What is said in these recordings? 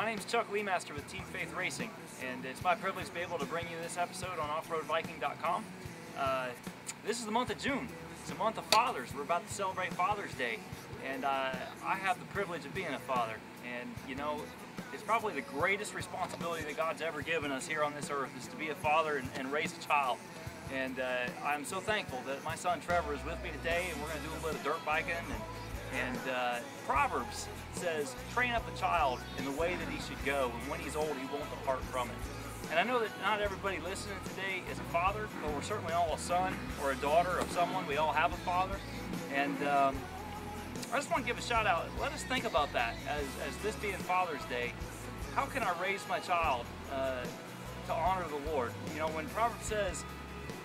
My name is Chuck Leemaster with Team Faith Racing, and it's my privilege to be able to bring you this episode on offroadviking.com. This is the month of June. It's a month of fathers. We're about to celebrate Father's Day, and I have the privilege of being a father. And you know, it's probably the greatest responsibility that God's ever given us here on this earth is to be a father and raise a child. And I'm so thankful that my son Trevor is with me today, and we're going to do a little bit of dirt biking. And Proverbs says, train up a child in the way that he should go, and when he's old, he won't depart from it. And I know that not everybody listening today is a father, but we're certainly all a son or a daughter of someone. We all have a father. And I just want to give a shout out. Let us think about that as this being Father's Day. How can I raise my child to honor the Lord? You know, when Proverbs says,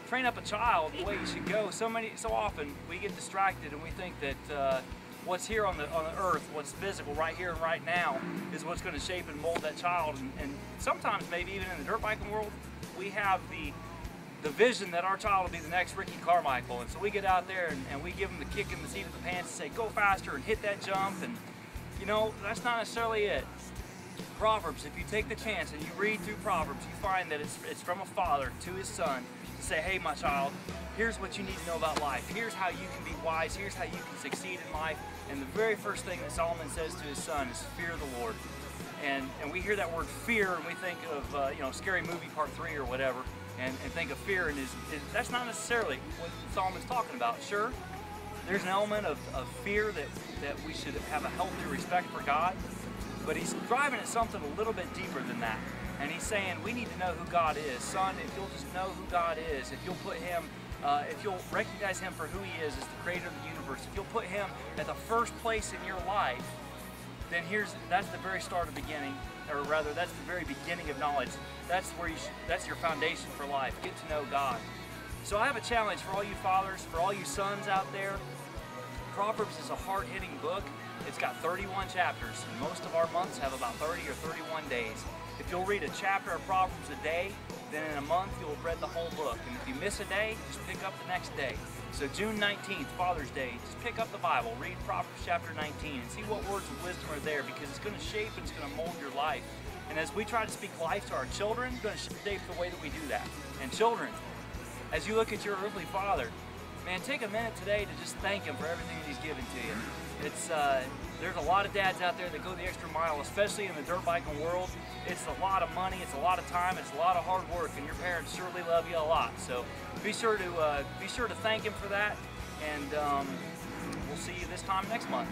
train up a child the way he should go, so often we get distracted and we think that what's here on the earth, what's physical right here and right now, is what's going to shape and mold that child. And sometimes, maybe even in the dirt biking world, we have the vision that our child will be the next Ricky Carmichael. And so we get out there and we give them the kick in the seat of the pants and say, go faster and hit that jump. And you know, that's not necessarily it. Proverbs, if you take the chance and you read through Proverbs, you find that it's from a father to his son to say, hey, my child, here's what you need to know about life. Here's how you can be wise. Here's how you can succeed in life. And the very first thing that Solomon says to his son is fear the Lord. And we hear that word fear and we think of you know, Scary Movie Part 3 or whatever, and think of fear, and that's not necessarily what Solomon's talking about. Sure, there's an element of fear that we should have a healthy respect for God, but he's driving at something a little bit deeper than that. And he's saying we need to know who God is. Son, if you'll just know who God is, if you'll put him, if you'll recognize him for who he is as the creator of the universe, if you'll put him at the first place in your life, then that's the very start of the beginning, or rather that's the very beginning of knowledge. That's where that's your foundation for life. Get to know God. So I have a challenge for all you fathers, for all you sons out there. Proverbs is a hard-hitting book. It's got 31 chapters, and most of our months have about 30 or 31 days. If you'll read a chapter of Proverbs a day, then in a month you'll have read the whole book. And if you miss a day, just pick up the next day. So June 19th, Father's Day, just pick up the Bible, read Proverbs chapter 19, and see what words of wisdom are there, because it's going to shape and it's going to mold your life. And as we try to speak life to our children, it's going to shape the way that we do that. And children, as you look at your earthly father, man, take a minute today to just thank him for everything that he's given to you. It's there's a lot of dads out there that go the extra mile, especially in the dirt biking world. It's a lot of money, it's a lot of time, it's a lot of hard work, and your parents surely love you a lot. So be sure to thank him for that, and we'll see you this time next month.